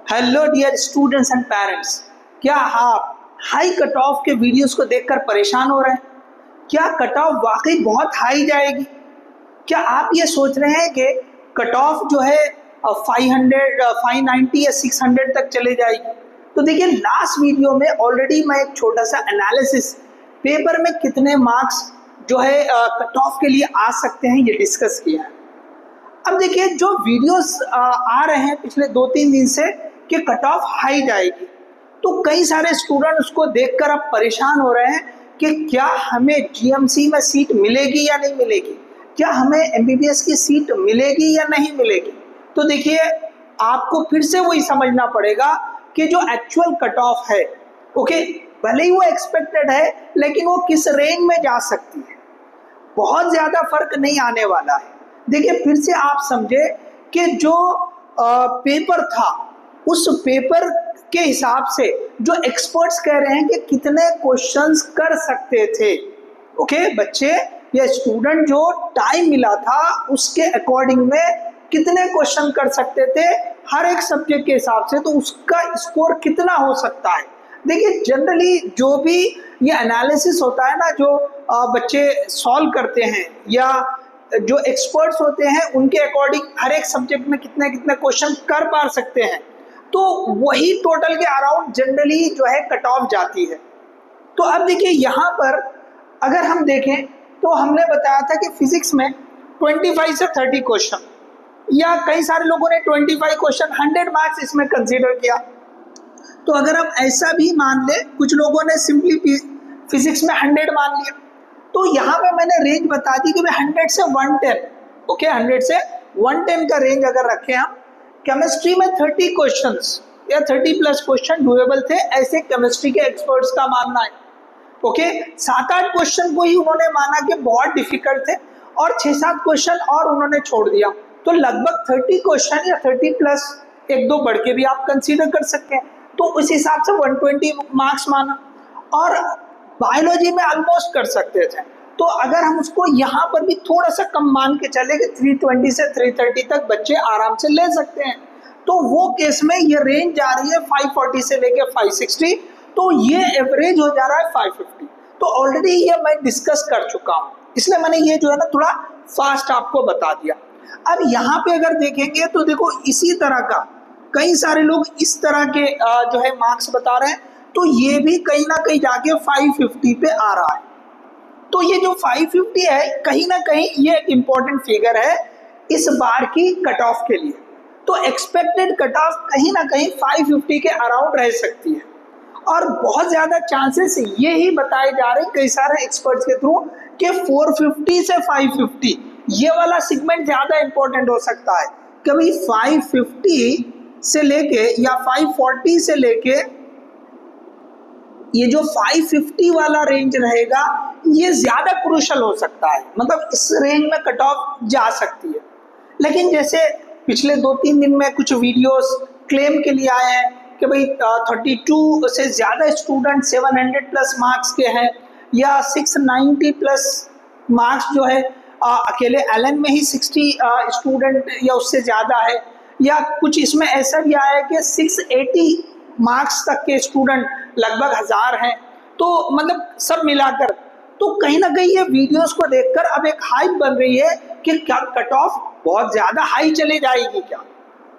Hello dear students and parents, क्या आप high cut off के वीडियोस को देखकर परेशान हो रहे हैं? क्या कट ऑफ वाकई बहुत हाई जाएगी? क्या आप ये सोच रहे हैं कि कट ऑफ जो है 500, 590 या 600 तक चले जाएगी? तो देखिए, लास्ट वीडियो में ऑलरेडी मैं एक छोटा सा एनालिसिस पेपर में कितने मार्क्स जो है कट ऑफ के लिए आ सकते हैं ये डिस्कस किया है। अब देखिए, जो वीडियोस आ रहे हैं पिछले 2-3 दिन से कि कट ऑफ हाई जाएगी, तो कई सारे स्टूडेंट उसको देखकर अब परेशान हो रहे हैं कि क्या हमें जीएमसी में सीट मिलेगी या नहीं मिलेगी, क्या हमें एमबीबीएस की सीट मिलेगी या नहीं मिलेगी। तो देखिए, आपको फिर से वही समझना पड़ेगा कि जो एक्चुअल कट ऑफ है, ओके, भले ही वो एक्सपेक्टेड है लेकिन वो किस रेंज में जा सकती है, बहुत ज्यादा फर्क नहीं आने वाला है। देखिए, फिर से आप समझे कि जो पेपर था उस पेपर के हिसाब से जो एक्सपर्ट्स कह रहे हैं कि कितने क्वेश्चंस कर सकते थे, ओके, बच्चे या स्टूडेंट जो टाइम मिला था उसके अकॉर्डिंग में कितने क्वेश्चन कर सकते थे हर एक सब्जेक्ट के हिसाब से, तो उसका स्कोर कितना हो सकता है। देखिए, जनरली जो भी ये एनालिसिस होता है ना, जो बच्चे सॉल्व करते हैं या जो एक्सपर्ट्स होते हैं उनके अकॉर्डिंग हर एक सब्जेक्ट में कितने कितने क्वेश्चन कर पा सकते हैं, तो वही टोटल के अराउंड जनरली जो है कट ऑफ जाती है। तो अब देखिए, यहाँ पर अगर हम देखें तो हमने बताया था कि फिजिक्स में 25 से 30 क्वेश्चन, या कई सारे लोगों ने 25 क्वेश्चन 100 मार्क्स इसमें कंसीडर किया। तो अगर हम ऐसा भी मान ले, कुछ लोगों ने सिंपली फिजिक्स में 100 मान लिया, तो यहाँ पे मैंने रेंज बता दी कि 100 से 110, ओके, 100 से 110 का रेंज अगर रखें हम। केमिस्ट्री में 30 क्वेश्चंस या 30+ क्वेश्चन डूएबल थे, ऐसे केमिस्ट्री के एक्सपर्ट्स का मानना है, ओके। 7-8 क्वेश्चन को ही उन्होंने माना कि बहुत डिफिकल्ट थे और 6-7 क्वेश्चन और उन्होंने छोड़ दिया। तो लगभग 30 क्वेश्चन या 30+ 1-2 बढ़ के भी आप कंसीडर कर सकते हैं, तो उस हिसाब से 120 मार्क्स माना। और बायोलॉजी में ऑलमोस्ट कर सकते थे, तो अगर हम उसको यहाँ पर भी थोड़ा सा कम मान के चले कि 320 से 330 तक बच्चे आराम से ले सकते हैं, तो वो केस में ये रेंज जा रही है 540 से लेके 560, तो ये एवरेज हो जा रहा है 550। तो ऑलरेडी ये मैं डिस्कस कर चुका हूँ, इसलिए मैंने ये जो है ना थोड़ा फास्ट आपको बता दिया। अब यहाँ पे अगर देखेंगे तो देखो, इसी तरह का कई सारे लोग इस तरह के जो है मार्क्स बता रहे हैं, तो ये भी कहीं ना कहीं जाके 550 पे आ रहा है। तो ये जो 550 है, कहीं ना कहीं ये एक इम्पॉर्टेंट फिगर है इस बार की कट ऑफ के लिए। तो एक्सपेक्टेड कट ऑफ कहीं ना कहीं 550 के अराउंड रह सकती है, और बहुत ज्यादा चांसेस ये ही बताए जा रहे हैं कई सारे एक्सपर्ट्स के थ्रू कि 450 से 550 ये वाला सेगमेंट ज्यादा इंपॉर्टेंट हो सकता है। कभी 550 से लेके या 540 से लेके ये जो 550 वाला रेंज रहेगा, ये ज्यादा क्रूशल हो सकता है, मतलब इस रेंज में कट ऑफ जा सकती है। लेकिन जैसे पिछले 2-3 दिन में कुछ वीडियोस क्लेम के लिए आए हैं कि भाई 32 से ज्यादा स्टूडेंट 700+ मार्क्स के हैं, या 690+ मार्क्स जो है अकेले एलन में ही 60 स्टूडेंट या उससे ज्यादा है, या कुछ इसमें ऐसा भी आया है कि 680 मार्क्स तक के स्टूडेंट लगभग 1000 हैं। तो मतलब सब मिलाकर, तो कहीं ना कहीं ये वीडियोस को देखकर अब एक हाइप बन रही है कि क्या कट ऑफ बहुत ज्यादा हाई चले जाएगी क्या।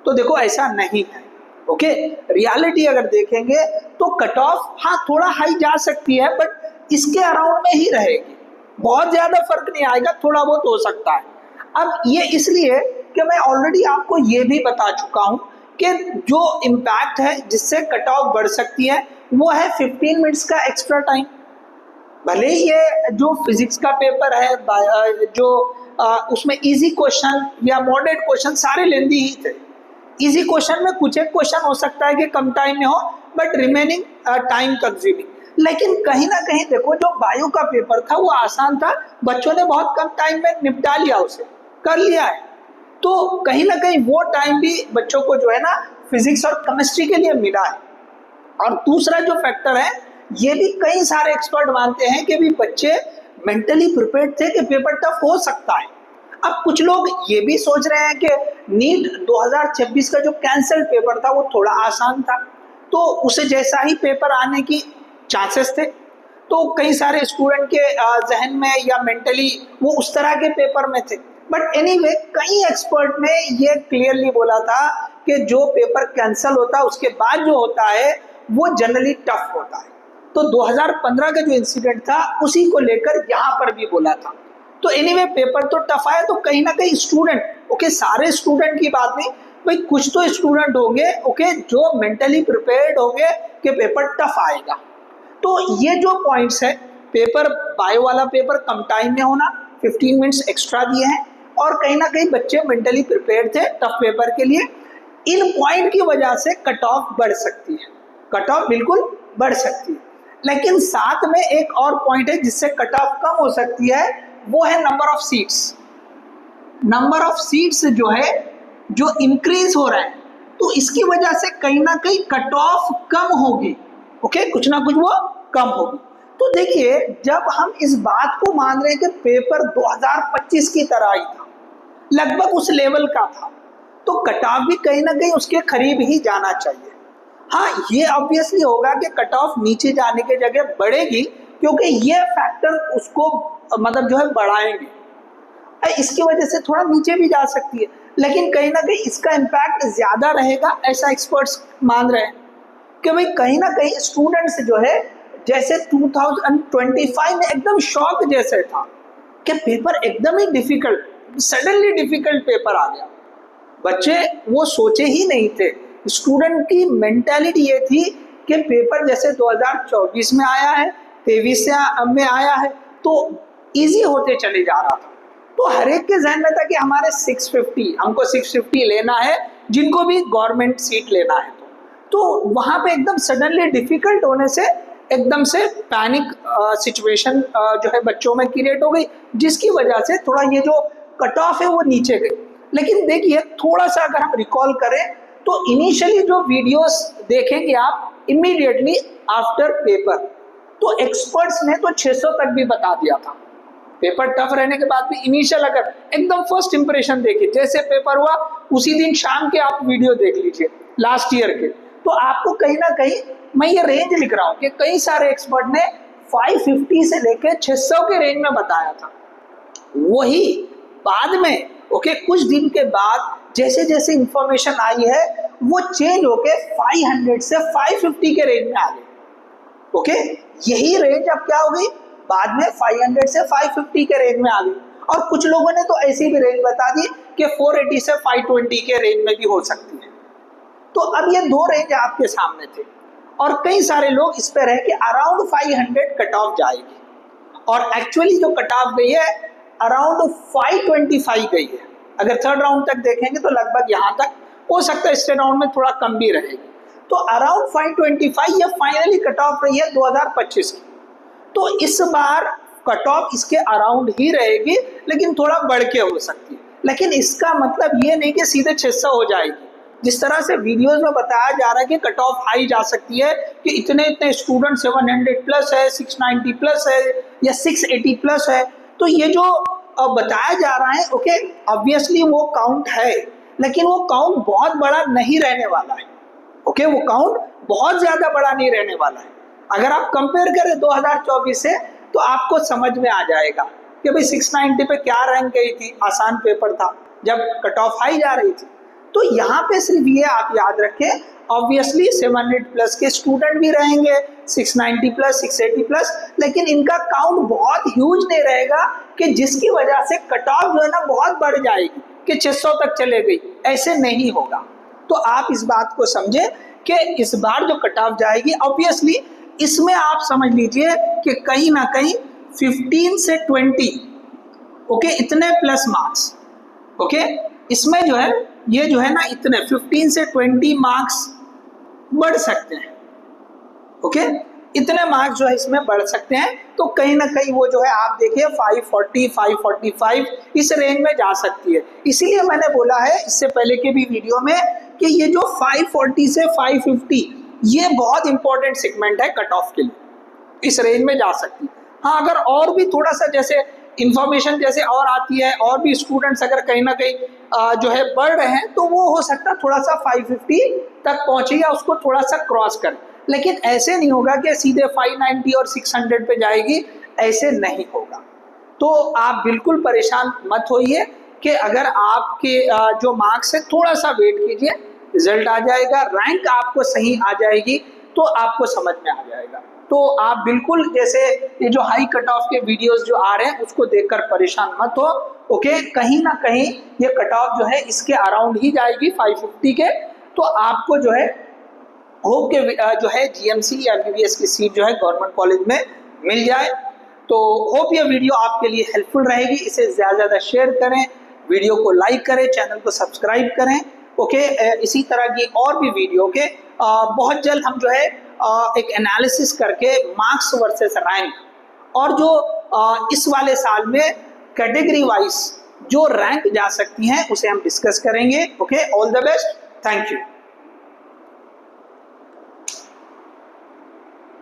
तो देखो, ऐसा नहीं है, ओके। रियलिटी अगर देखेंगे तो कट ऑफ हाँ थोड़ा हाई जा सकती है, बट इसके अराउंड में ही रहेगी, बहुत ज्यादा फर्क नहीं आएगा, थोड़ा बहुत हो सकता है। अब ये इसलिए कि मैं ऑलरेडी आपको ये भी बता चुका हूं कि जो इम्पैक्ट है जिससे कट ऑफ बढ़ सकती है वो है 15 मिनट्स का एक्स्ट्रा टाइम। भले ही ये जो फिजिक्स का पेपर है, जो उसमें इजी क्वेश्चन या मॉडरेट क्वेश्चन सारे लेंदी ही थे। इजी क्वेश्चन में कुछ एक क्वेश्चन हो सकता है कि कम टाइम में हो, बट रिमेनिंग टाइम कंज्यूमिंग। लेकिन कहीं ना कहीं देखो, जो बायो का पेपर था वो आसान था, बच्चों ने बहुत कम टाइम में निपटा लिया, उसे कर लिया है। तो कहीं ना कहीं वो टाइम भी बच्चों को जो है ना फिजिक्स और केमिस्ट्री के लिए मिला है। और दूसरा जो फैक्टर है, ये भी कई सारे एक्सपर्ट मानते हैं कि भी बच्चे मेंटली प्रिपेयर्ड थे कि पेपर टफ हो सकता है। अब कुछ लोग ये भी सोच रहे हैं कि नीट 2026 का जो कैंसल पेपर था वो थोड़ा आसान था, तो उसे जैसा ही पेपर आने की चांसेस थे, तो कई सारे स्टूडेंट के जहन में या मेंटली वो उस तरह के पेपर में थे। बट एनीवे कई एक्सपर्ट ने ये क्लियरली बोला था कि जो पेपर कैंसिल होता है उसके बाद जो होता है वो जनरली टफ होता है। तो 2015 का जो इंसिडेंट था उसी को लेकर यहाँ पर भी बोला था। तो एनीवे पेपर तो टफ आया, तो कहीं ना कहीं स्टूडेंट, ओके सारे स्टूडेंट की बात नहीं भाई, कुछ तो स्टूडेंट होंगे ओके जो मेंटली प्रिपेयर्ड होंगे कि पेपर टफ आएगा। तो ये जो पॉइंट्स है, पेपर बायो वाला पेपर कम टाइम में होना, 15 मिनट्स एक्स्ट्रा दिए हैं, और कहीं ना कहीं बच्चे मेंटली प्रिपेयर थे टफ पेपर के लिए। इन पॉइंट की वजह से कट ऑफ बढ़ सकती है, कट ऑफ बिल्कुल बढ़ सकती है। लेकिन साथ में एक और पॉइंट है जिससे कट ऑफ कम हो सकती है, वो है number of seats. Number of seats जो है जो इंक्रीज हो रहा है, तो इसकी वजह से कहीं ना कहीं कट ऑफ कम होगी, ओके कुछ ना कुछ वो कम होगी। तो देखिए जब हम इस बात को मान रहे हैं कि पेपर 2025 की तरह ही था, लगभग उस लेवल का था, तो कट ऑफ भी कहीं ना कहीं उसके करीब ही जाना चाहिए। हाँ ये ऑब्वियसली होगा कि कट ऑफ नीचे जाने की जगह बढ़ेगी, क्योंकि ये फैक्टर उसको मतलब जो है बढ़ाएंगे, इसकी वजह से थोड़ा नीचे भी जा सकती है, लेकिन कहीं ना कहीं इसका इम्पैक्ट ज्यादा रहेगा, ऐसा एक्सपर्ट्स मान रहे हैं कि भाई कहीं ना कहीं स्टूडेंट्स जो है जैसे 2025 में एकदम शॉक जैसे था कि पेपर एकदम ही डिफिकल्ट, सडनली डिफिकल्ट पेपर आ गया, बच्चे वो सोचे ही नहीं थे। स्टूडेंट की मेंटालिटी ये थी कि पेपर जैसे 2024 में आया है, 23 में आया है, तो इजी होते चले जा रहा था। तो हर एक के जहन में था कि हमारे 650, हमको 650 लेना है, जिनको भी गवर्नमेंट सीट लेना है। तो वहाँ पे एकदम सडनली डिफिकल्ट होने से एकदम से पैनिक सिचुएशन जो है बच्चों में क्रिएट हो गई, जिसकी वजह से थोड़ा ये जो कट ऑफ है वो नीचे गई। लेकिन देखिए थोड़ा सा अगर हम रिकॉल करें तो इनिशियली जो वीडियोस देखेंगे आप इमीडिएटली आफ्टर पेपर, तो एक्सपर्ट्स ने तो 600 तक भी बता दिया था। पेपर टफ रहने के बाद भी इनिशियल अगर एकदम फर्स्ट इंप्रेशन देखिए, जैसे पेपर हुआ उसी दिन शाम के आप वीडियो देख लीजिए लास्ट ईयर के, तो आपको कहीं ना कहीं मैं ये रेंज लिख रहा हूँ कि कई सारे एक्सपर्ट ने 550 से लेकर 600 के रेंज में बताया था। वही बाद में ओके कुछ दिन के बाद जैसे जैसे इंफॉर्मेशन आई है वो चेंज होके 500 से 550 के रेंज में आ गई, ओके यही रेंज अब क्या हो गई, बाद में 500 से 550 के रेंज में आ गई। और कुछ लोगों ने तो ऐसी भी रेंज बता दी कि 480 से 520 के रेंज में भी हो सकती है। तो अब ये दो रेंज आपके सामने थे, और कई सारे लोग इस पर है कि अराउंड 500 कट ऑफ जाएगी, और एक्चुअली जो कट ऑफ गई है अराउंड 525 गई है। अगर थर्ड राउंड तक देखेंगे तो लगभग यहाँ तक, हो सकता है इस राउंड में थोड़ा कम भी रहेगी। तो अराउंड 525 ये फाइनली कट ऑफ रही है 2025 की। तो इस बार कट ऑफ इसके अराउंड ही रहेगी, लेकिन थोड़ा बढ़ के हो सकती है। लेकिन इसका मतलब ये नहीं कि सीधे 600 हो जाएगी। जिस तरह से वीडियोस में बताया जा रहा है कि कट ऑफ हाई जा सकती है, कि इतने इतने स्टूडेंट 700 प्लस है, 690 प्लस है या 680 प्लस है, तो ये जो बताया जा रहा है ओके ऑब्वियसली वो काउंट है, लेकिन वो काउंट बहुत बड़ा नहीं रहने वाला है। ओके वो काउंट बहुत ज्यादा बड़ा नहीं रहने वाला है। अगर आप कंपेयर करें 2024 से तो आपको समझ में आ जाएगा कि भाई 690 पे क्या रैंक गई थी, आसान पेपर था जब कट ऑफ हाई जा रही थी। तो यहाँ पे सिर्फ ये आप याद रखें, ऑब्वियसली 700 प्लस के स्टूडेंट भी रहेंगे, 690 प्लस, 680 प्लस, लेकिन इनका काउंट बहुत ह्यूज नहीं रहेगा कि जिसकी वजह से कट ऑफ जो है ना बहुत बढ़ जाएगी कि 600 तक चले गई, ऐसे नहीं होगा। तो आप इस बात को समझें कि इस बार जो कट ऑफ जाएगी ऑब्वियसली इसमें आप समझ लीजिए कि कहीं ना कहीं 15 से 20 ओके इतने प्लस मार्क्स, ओके इसमें जो है ये जो है ना इतने 15 से 20 मार्क्स बढ़ सकते हैं, ओके इतने मार्क्स जो है इसमें बढ़ सकते हैं। तो कहीं ना कहीं वो जो है आप देखिए 540, 545 इस रेंज में जा सकती है। इसीलिए मैंने बोला है इससे पहले के भी वीडियो में कि ये जो 540 से 550 ये बहुत इंपॉर्टेंट सेगमेंट है कट ऑफ के लिए, इस रेंज में जा सकती है। हाँ अगर और भी थोड़ा सा जैसे इंफॉर्मेशन जैसे और आती है, और भी स्टूडेंट्स अगर कहीं ना कहीं जो है बढ़ रहे हैं, तो वो हो सकता है थोड़ा सा 550 तक पहुंचे या उसको थोड़ा सा क्रॉस कर, लेकिन ऐसे नहीं होगा कि सीधे 590 और 600 पे जाएगी, ऐसे नहीं होगा। तो आप बिल्कुल परेशान मत होइए कि अगर आपके जो मार्क्स है थोड़ा सा वेट कीजिए, रिजल्ट आ जाएगा, रैंक आपको सही आ जाएगी, तो आपको समझ में आ जाएगा। तो आप बिल्कुल जैसे ये जो हाई कट ऑफ के वीडियोस जो आ रहे हैं उसको देखकर परेशान मत हो। ओके, कहीं ना कहीं ये कट ऑफ जो है इसके अराउंड ही जाएगी 550 के। तो आपको जो है होप के जो है जीएमसी या एमबीबीएस की सीट जो है गवर्नमेंट कॉलेज में मिल जाए। तो होप ये वीडियो आपके लिए हेल्पफुल रहेगी, इसे ज़्यादा ज़्यादा शेयर करें, वीडियो को लाइक करें, चैनल को सब्सक्राइब करें। ओके, इसी तरह की और भी वीडियो के बहुत जल्द हम जो है एक एनालिसिस करके मार्क्स वर्सेस रैंक, और जो इस वाले साल में कैटेगरी वाइज जो रैंक जा सकती हैं उसे हम डिस्कस करेंगे। Okay, all the best, thank you.